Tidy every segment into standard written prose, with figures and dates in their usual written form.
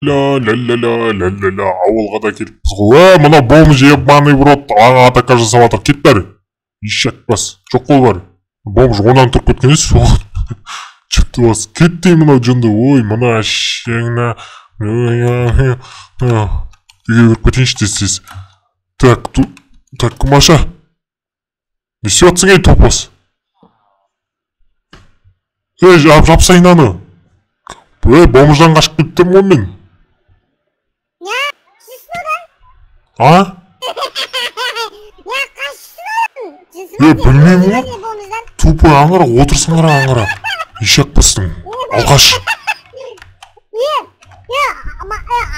ла ауылға да келіппіз ғой. Мына бомж ебаный в рот атака жасап жатыр. Кет бәрі. Ишак бас. Жоқ қол бар. Бомж онан тұрып кеткен ес. Чыпты бас. Кет дей мынау жынды. Ой, мына шеңна. Үйге кіріп кетейінші тез. Так, Маша. Не істеватсың ей топас? Жапсайын аны. Бомждан қашып кеттім ғой мен. Білмеймін ғой. Тупой аңыра, отырсың аңыра. Ишак бастың. Алғаш.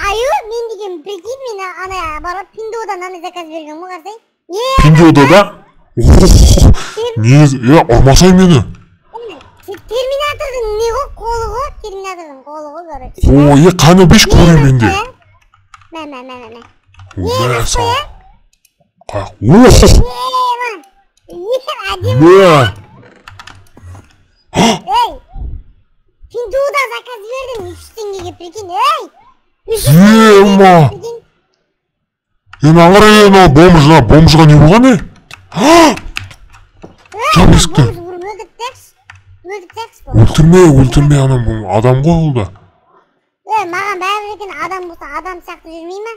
Аю, мен деген прикинь, мен ана барып Пиндодан ана заказ берген ғой, қарсай. Пиндода да? Не, ұрмасай мені. Терминатордың не ғой, қолы ғой, терминатордың қолы ғой, короче. Ой, қаны беш көрем менде. Мә, саған. Эй, Пиндода заказ бердім, 3 теңгеге, прикинь, эй! Ема! Ағыра бомжға не болған е? Жан есікті. Өлтірме анам адам ғой ол да. Маған бәрі екен адам болса адам сияқты жүрмей ма?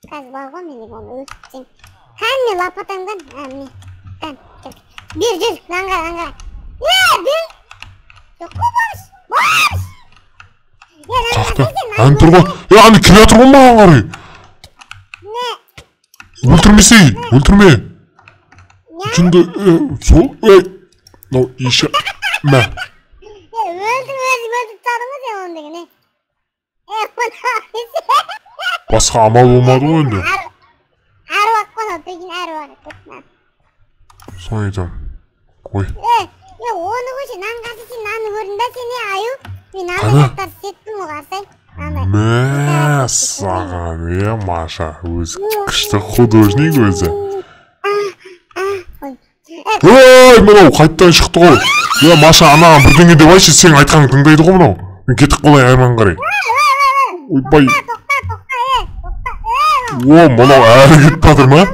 Қазір бар ғой мен оны өлтірсең. Кәне лапатаңдан? Бер жүр, аңғара. Бер! Жоқ қой бомж! Қақты? Ән тұр ғой? Аны келе атыр ғой маған қарай? Өлтірмесей, өлтірме. Жүнді, сол, мынау иша, мә. Өлтіріп тадыңыз я оны деген, Басқа амал болмады ғой енді. Әруақ қона, прикинь, әруақ. Соны айтам. Қой. Оны қойшы, нанғасы сен наны көрдің ба сен, аю? Мен аңғаттар сеттім ғой, қарсай. Мә, саған, Маша, өзі күшті художник өзі. Ой, мынау, қайттан шықты ғой. Маша, анаған бірдеңе деп айшы, сен айтқанын тыңдайды ғой мынау. Мен кетіп қолай айман қарай. Ойбай. О, мынау әрі кетіп батыр ма?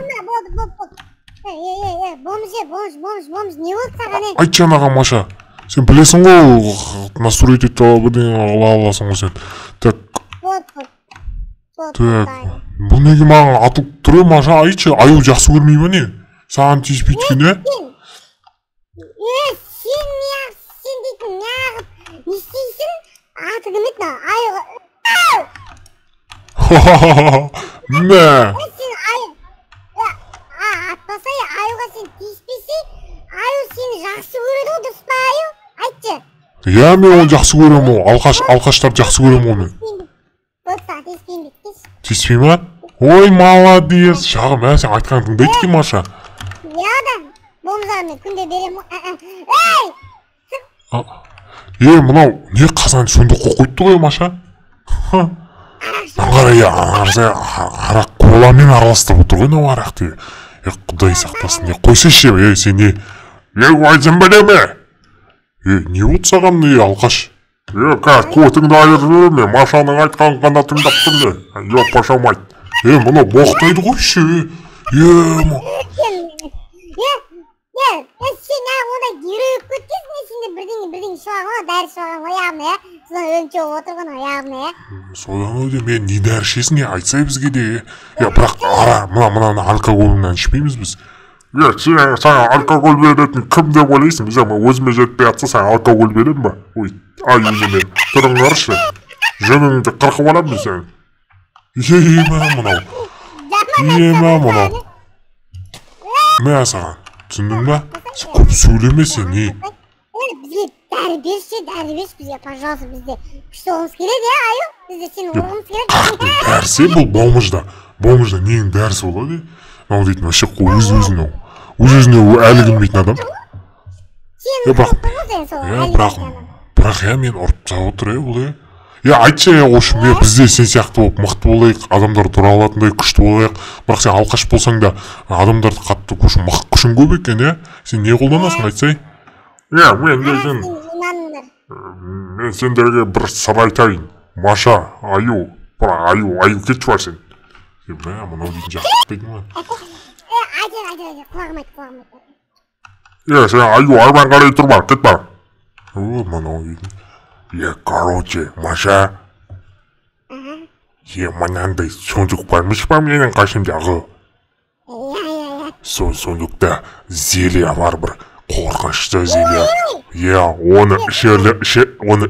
Бомж, не болды саған е? Айтшы анаған, Маша. Сен білесің ғой, настроить етті аласың ғой сен. Так. Бұл неге маған атылып тұры, Маша, айтшы. Аю жақсы көрмей ма не? Саған тиіспейді кен, е? Сен дейтін неғып, не істейсің? Аты кім еді, аюға... Мә! Сен аю... Атпасай, аюға сен тиіспесе, аю сені жақсы көреді ғой, дұрыс па аю? Айтшы. Мен оны жақсы көрем ғой, алқаштарды жақсы көрем ғой мен. Болса, тиіспейін бет, тиіспей ма? Ой, молодец! Шағым, сен айтқанын тыңдайды кен, Маша. Да, бомжармен күнде берем ғой. Мынау, не қазан сонда қойды ғой, Маша? Аңғара, арақ коламен араластырып отыр ғой, мынау арақты. Құдай сақтасын, қойса ше, сен не? Айзын біле ме? Не болды саған, алқаш? Көтіңді айыр жүрме, Машаның айтқанын ғана тыңдап тұр не? Пашам айт. Мынау боқтайды ғой ше. Сен онда үйрек көткесін, сенде бірдеңе шуаған, дәрі шуаған аяғына, содан өнче отырған аяғына. Содан өйде, мен не дәрі шесін, айтсай бізге де. Бірақ мынаны алкоголынан ішпейміз біз. Сен саған алкоголь беретін кім деп ойлайсың? Өзіме жетпей атса саған алкоголь берем ба? Ой, ай өзіме, тұрың қаршы. Жөніңді қырқып алам мен сен. Мынау. Мә саған, түсіндің ба? Көп сөйлеме сен, не? Бізге дәрі берші бізге, пожалуйста, бізде күшті олымыз келеді, аю? Бізде сені олымыз келеді. Қақты дәрісі бұл бомжда нең дәрісі болады? Мынау дейтін, вообще қой өз-өзіне әлі келмейтін адам. Бірақ мен ұрып тауып отыр, бұл е? Айтшы, ошым, бізде сен сияқты болып мықты болайық, адамдар тұра алатындай күшті болайық. Бірақ сен алқаш болсаң да, адамдарды қатты күшін көп екен, сен не қолданасың, айтсай? Мен сендерге бір сыр айтайын. Маша, аю, Бірақ аю кетші бар сен. Мә, мынау дейтін жақсықпайтын ма? Айтыр, құлағым айт. Сен айбан қарай тұр бар, кет бар. Мынау дейтін. Короче, Маша. Мынандай сундук бармыш па менің қасымдағы? Сундукта зелье бар бір. Қорқынышты зелье. Оны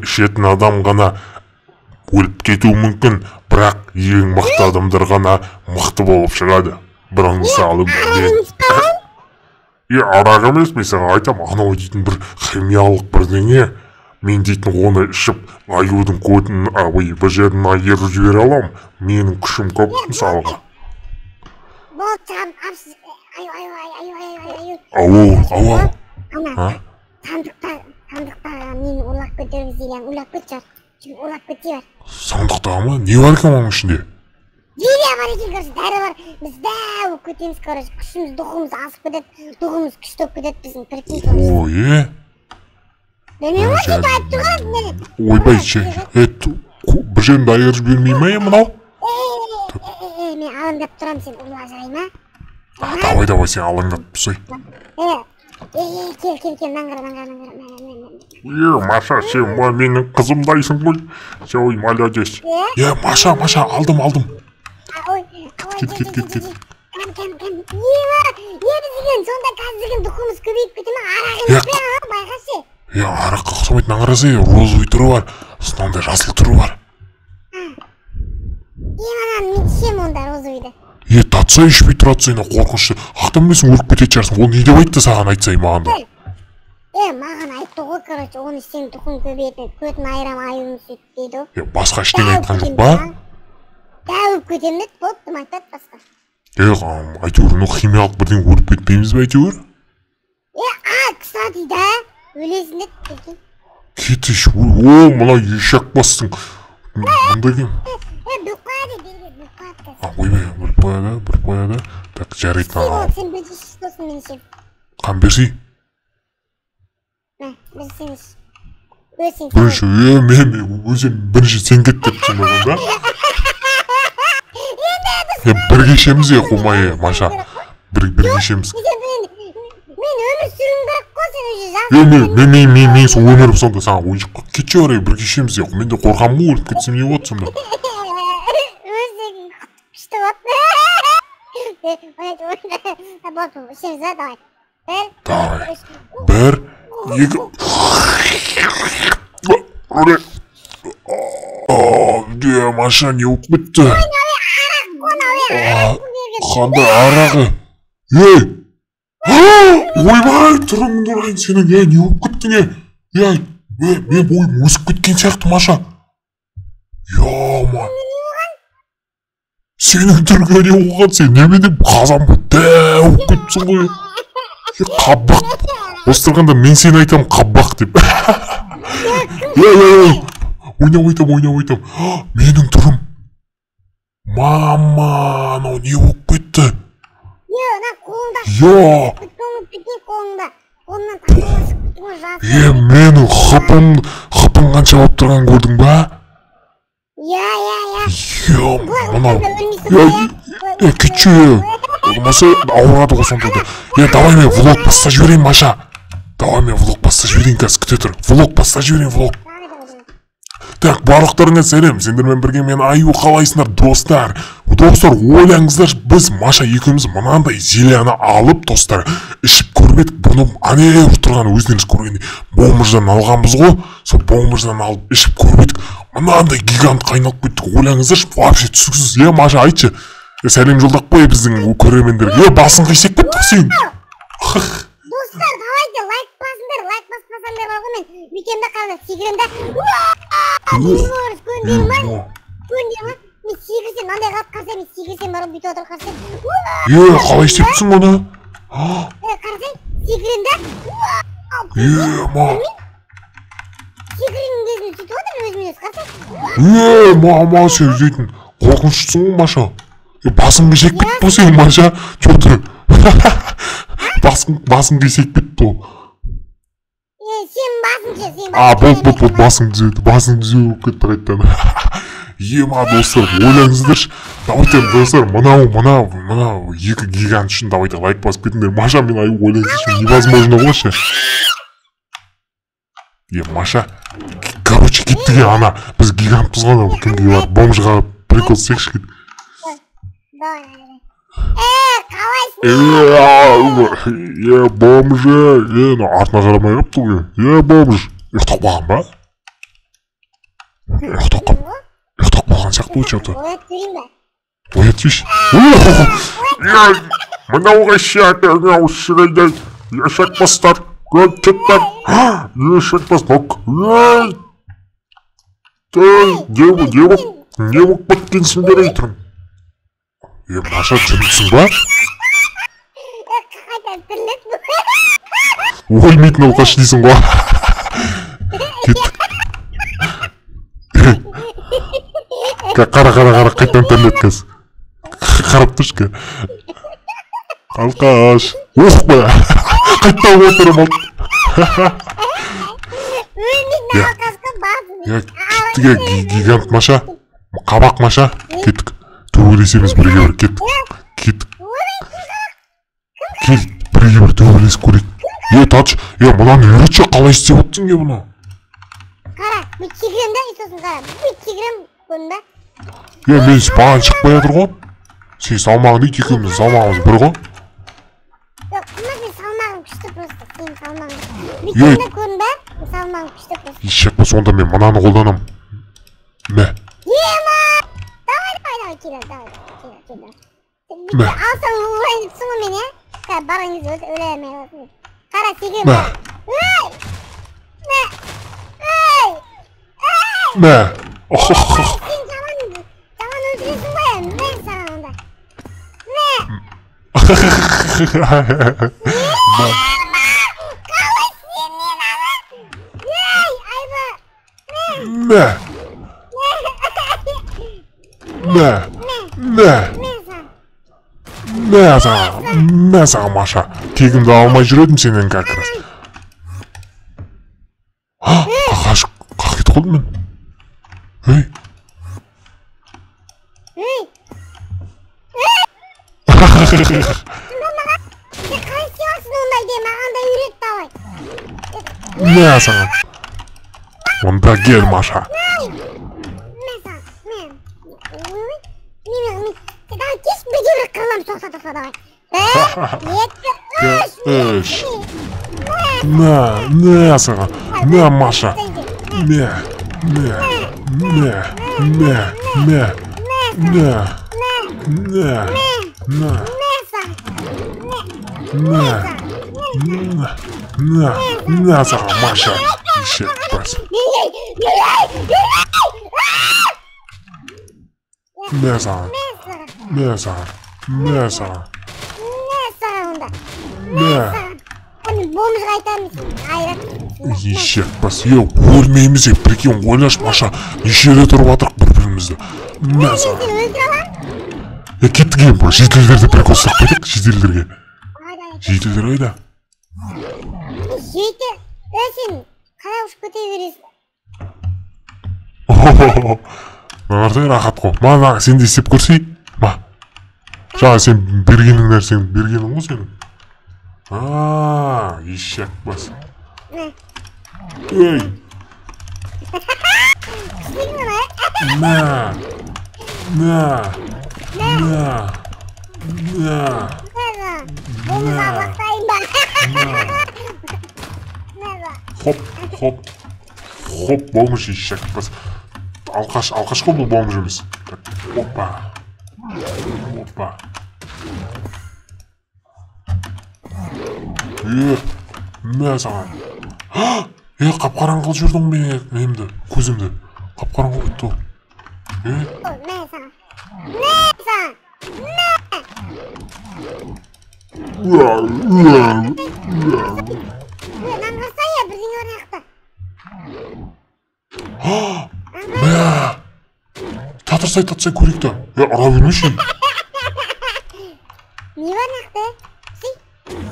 ішетін адам ғана өліп кетуі мүмкін, бірақ ең мықты адамдар ғана мықты болып шығады. Біріңізді алып арақ емес, мен саған айтам, анау дейтін бір химиялық бірдеңе. Мен дейтін оны ішіп, аюдың көтін бір жерін айырып жібере алам. Менің күшім көп мысалға. Сандықта мені улап көтеріп зелен, улап көтер. Улап көтер. Сандықта ма? Не бар екен оның ішінде? Зеле бар екен, короче, дәрі бар. Біз дәу көтеміз, короче, күшіміз, дұғымыз асып кетеді, дұғымыз күшті кетеді біздің прикинь. Білмеймін ғой, сөйтіп айтып тұрған. Ойбай, бір жерінде айырып жібермей ма мынау? Мен алаңдап тұрам, сен ұла жай ма? Давай, сен алаңдап тұрсай. Кел, наңғыра. Маша, сен менің қызымдайсың ғой. Ой, молодец. Маша, алдым. Кет. Ебізген, сонда қазірген дұқымыз көбейіп кете ма? Арағын ішпен байқашы. Араққа ұқсамайды наңғырасы, розовый түрі бар, сонда жасыл түрі бар. Анан мен ішем онда розовыйды. Татса ішпей тұрады сені қорқынышты. Ақтан білесің өліп кететін шығарсың. Ол не деп айтты саған айтсай маған да? Маған айтты ғой, короче, оны ішсең дұқым көбейеді, көтін айырам аюын сөйт дейді. Басқа ештеңе айтқан жоқ па? Дәуіп көтем деді, болыптым айтады басқа. Әйтеуір, химиялық бірден өліп кетпейміз бе әйтеуір? Кстати, да, өлесін деді. Кетіш, мына ешек бастың. Мұнда кем? Бір қояды. Так, жарайды ана. Сен бірінші сосын мен ішем. Қан берсей? Бірінші іш. Бірінші сен кет деп түсінбеген да? Бірге ішеміз қомай, Маша. Бірге ішеміз. Мен өмір сүрім керек қой, сен өзі жасын. Мен сол өмірім сонда саған ойыншыққа кетші орай бірге ішеміз. Мен де қорқам ғой өліп кетсем не болады сонда? Өздегі күшті болады. Болды, ішеміз да, давай. Бір, екі. Маша не болып кетті? Қандай арағы? Ойбай, тұрайын сенің, не болып кеттің? Мен бойым өсіп кеткен сияқты, Маша. Сенің түрге не оған, сен немене қазан бұл дәу көпсің ғой. Қаббақ. Осы тұрғанда мен сені айтам қаббақ деп. Ойнап айтам. Менің түрім. Мама, анау не болып кетті? Менің қапым қанша болып тұрған көрдің ба? Кетші, болмаса ауырады ғой сонда. Давай мен влог баста жіберейін, Маша. Қазір күте тұр. Влог баста жіберейін. Так, барлықтарыңа сәлем. Сендермен бірге мен аю қалайсыңдар, достар. Достар, ойлаңыздар, біз Маша екеуміз мынандай зелені алып, достар, ішіп көрмедік. Бұны анеғыр тұрған өздеріңіз көргенде бомбыждан алғанбыз ғой. Сол бомбыждан алып ішіп көрмедік. Мынандай гигант қайналып кеттік. Ойлаңыздар, вообще түсіксіз. Маша, айтшы. Сәлем жолдақ қой біздің көрермендерге. Басын қисек кетті сен. Достар, давайте лайк басыңдар. Лайк баспасаңдар бар ғой, мен бүйтемді қалды. Секіремді. Көндер ма? Мен секірсем, мынандай қалып қарсай, мен секірсем барып бүйтіп отыр қарсай. Қалай істептісің оны? Қарсай, секіремді. Секірінің кезінде сөйтіп отыр, өзімен өз қарсай. Мама, сен дейтін қорқынышсың ғой, Маша. Басың кесек кетті бұл сен, Маша. Чөті. Басың кесек кетті ол. Сен басың ше, болды, басың түзеу кетті қайттан. Ема достар, ойлаңыздаршы. Давайте достар, мынау екі гигант үшін давайте лайк басып кетіңдер. Маша мен ойлаңыздаршы, невозможно ғой ше. Маша, короче, кеттік ана, біз гигантпыз ғой, кімге бар, бомжға прикол істейікші кет. Қалайсың? Бомжы, артына қарамай қапты ғой. Бомж, ұйықтап қалған ба? Ұйықтап қалған сияқты ғой что-то. Оят көрейін ба? Оят дейші. Мынауға шақырған шырайдай ешекпастар. Кеттер. Ешекпастар. Не болып біткенсіңдер ейтін? Маша жүнітсің ба? Қайта тірлік бұл. Өлмейтін ол қаш дейсің ғой. Кеттік. Қара қайтан тірлік кәз. Қарап тұршқа. Алқаш. Оқ ба. Қайттан отырым ал. Өлмейтін алқашқа басын. Кеттіге гигант Маша. Қабақ Маша. Кеттік. Төбелесеміз бірге кеттік. Кел, бірге төбелесіп көрейік. Тач, мынаны үйретші қалай істеп оттың бұны? Қара, бұл тигрем да, сосын қара, бұл тигрем көрін ба? Мен маған шықпай атыр ғой. Сен салмағын дейт, екеуміз салмағымыз бір ғой. Жоқ, қымыз мен салмағым күшті просто, сен салмағым. Бұл тигрем көрін ба? Мен салмағым күшті просто. Ешекпі сонда мен мынаны қолданам. Мә. Давай. Алсаң ұлайын сұңы мен, барыңыз өлі әмей оласың. Қара сегем ба? Мә. Сен жаман өлтіресің ғой, мен саған онда. Қалай сен мен ана? Айба. Мә саған Маша. Кегімді алмай жүредім сенен кәкірі. Қақаш, қақет қолды мен. Сен қалай істеватсың ондай де, маған да үйрет давай. Мә саған. Онда кел Маша. Давай кеш бірге бір қырлам соқса тұрса давай. Үш. Мә саған. Мә Маша. Мә. Саған Маша. Ешек бас. Мә саған. Бомж қайтамыз, айрат. Ешек бас, өлмейміз, прикинь, ойлаш Маша, неше рет ұрып атырық бір-бірімізді. Мә саған. Сен өлтір алам? Кеттік ең бұл, жетелдерді прикол сақ қайтық, жетелдерге. Жетелдер айда. Жетел, сен қалай ұшып көте бересің? Мағардай рахат қой. Маған сен де істеп көрсей. Жаңа сен бергенің нәрсең бергенің ғой сенің. Ешек бас. Өй. Хоп, болмыш ешек бас. Алқаш қой бұл бомж емес. Опа. Мә саған. Қап-қараңғыл жүрдің менімді, көзімді. Қап-қараңғыл өтті. Мә саған. Нанғырса я бірден орнақта. Татырсай көректі. Ұра бермеші. Не бар нақты?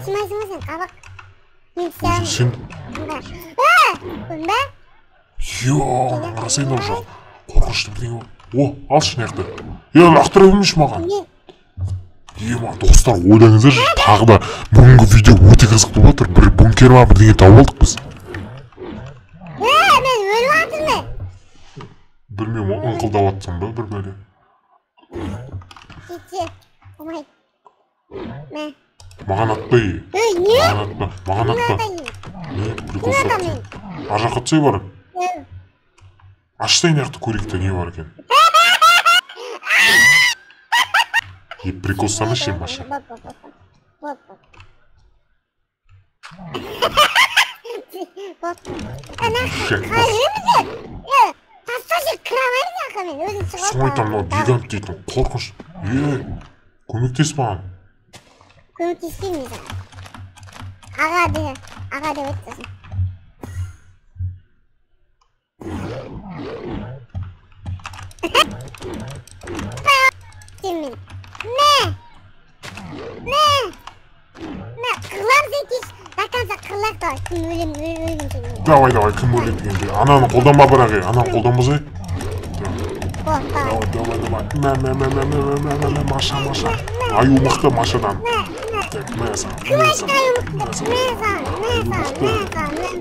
Симайсың ба сен, қабақ? Сен... Көн ба? Нанғырсай нау жоқ. Қорқышты бірден О, алшы мынақты. Лақтыра бермеші маған. Ема, достар, ойлаңыздаршы, тағы да бүгінгі видео өте қызық болып отыр. Бір бункер ма бірдеңе тауып алдық біз. Мен өліп жатырмын. Білмеймін, ыңқылдап жатсам ба бір бәле. Кетші. Омай. Маған атпай. Не? Маған атпа. Не? Прикол сатты. Ар жаққа түсей бар. Ашсай нақты көрейікті не бар екен. Прикол санашы, Маша. Соңайтам, мынау гигант дейтін қорқыш. Көмектес маған. Көмектеспеймін саған. Аға деп айтасың. Сенмен. Қырлар зекеш. Даканса қырлар да. Кім өлем сенмен. Давай, кім өлем дегенде. Ананы қолданба бірақ, ананы қолданбасай. Давай. Маша. Аю мықты Машадан. Кім айтты аю мықты?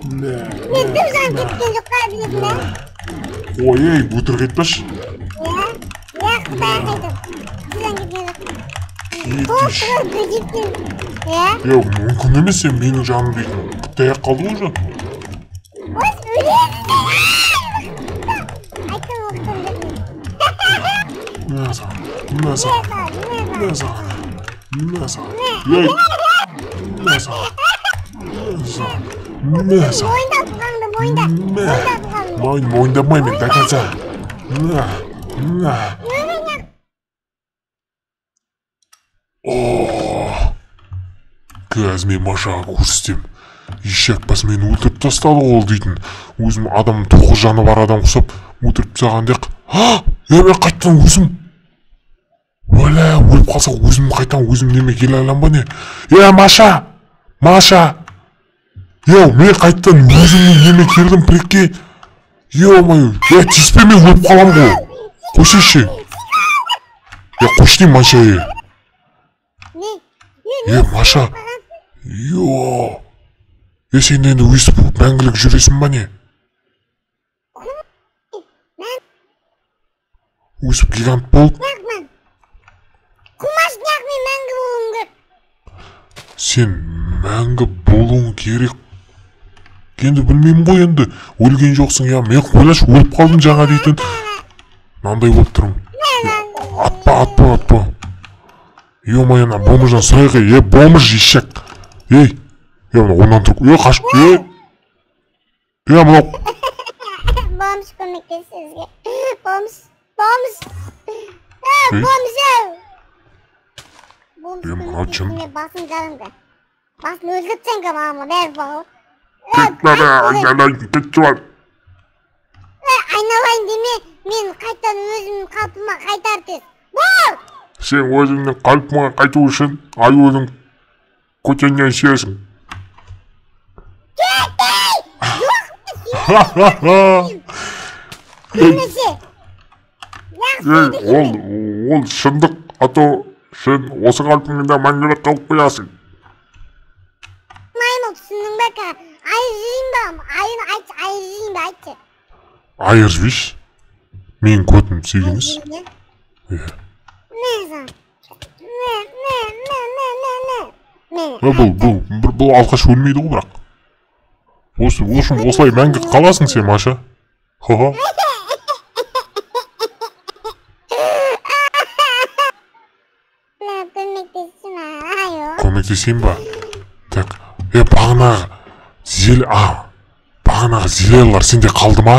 Мен дүржан кеткен жоқ қара білетін бе? Ой, өтірік айтпашы. Құдай қайтып. Дүржан кеткен жоқ. Мүмкін емес сен менің жаным дейтін. Құттай ақ қалды ғой жан. Ой, өлеміз де. Айттым оқтым дейтін. Мына саған. Мойында тұғанды, мойында. Мойындамаймен, даканса. Қазір мен Машаға көрсетем. Ешек бас мені өлтіріп тастады ол дейтін. Өзім адам 9 жаны бар адам құсап өлтіріп тастаған дек. Мен қайттан өзім. Өліп қалса өзім қайтан өзім неме келе алам ба не? Маша! Мен қайттан өзімнің неме келдім прикинь. Ё-моё, тиіспеме өліп қалам ғой. Қойсайшы. Қойшы дейм Маша. Маша. Сен енді өйстіп мәңгілік жүресің ба не? Өйстіп гигант болып? Құмаш неғ мен мәңгі болуым керек. Сен мәңгі болуың керек. Енді білмеймін ғой енді. Өлген жоқсың, мен ойлашы өліп қалдың жаңа дейтін. Мынандай болып тұрмын. Атпа. Ё-моё, бомждан сұрайғы. Бомж ешек. Мына онан тұрып. Қашып. Мынау. Бомж көмектес сізге. Бомж. Мынау чын. Басын жарымды. Басын өлгітсен ка мама, бәрі бағыл. Кетші бар. Айналайын деме, мен қайтан өзімнің қалпыма қайтар тез. Бол! Сен өзіңнің қалпыма қайту үшін аюдың көтенген сүйесің. Кетей! Көрмесе! Ол шындық ато сен осы қалпыңда мәңгілік қалып қоясың. Маймыл түсіндің бе ка? Айыр жейін ба? Айыр жейін ба айтшы. Айыр жейш? Мен көтім сегіміз. Бұл алқаш өлмейді ғой бірақ. Осылай мәңгі қаласың сен, Маша. Көмектесейін ба? Так, бағанағы зелелар сенде қалды ма?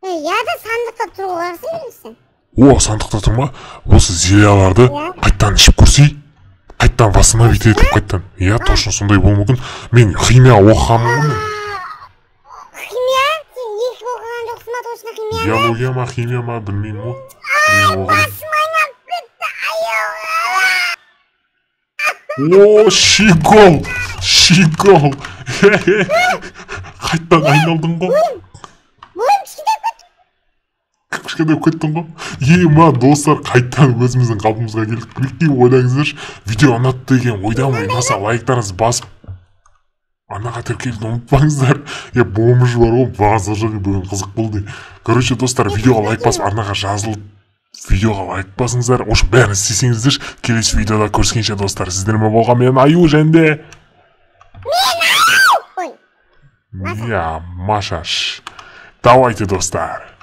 Яда сандықта тұрғылар сен. Сандықта тұр ма? Осы зелеларды қайттан ішіп көрсей? Қайттан восстановить етіп қайттан. Точно сондай болу мүмкін. Мен химия оқығанмын ғой. Химия? Сен еш оқыған жоқсың ма точно химия? Биология ма, химия ма білмеймін ғой. Басым айнап кетті, Шикол. Қайттан айналдың ғой. Бойым кішкеде көт. кішкене кеттің ғой. Ма достар, қайтадан өзіміздің қалпымызға келдік. Бірікке ойлаңыздаршы, видео ұнатты деген ойдамын. Маса лайктарыңызды басып анаға тіркелуді ұмытпаңыздар. Бомж бар ғой, базар жағы бүгін қызық болды. Короче, достар, видеоға лайк басып, арнаға жазылып, видеоға лайк басыңыздар. Ошы бәрін істесеңіздер, келесі видеода көріскенше достар, сіздермен болған мен Аю және Маша. Давайте, достар.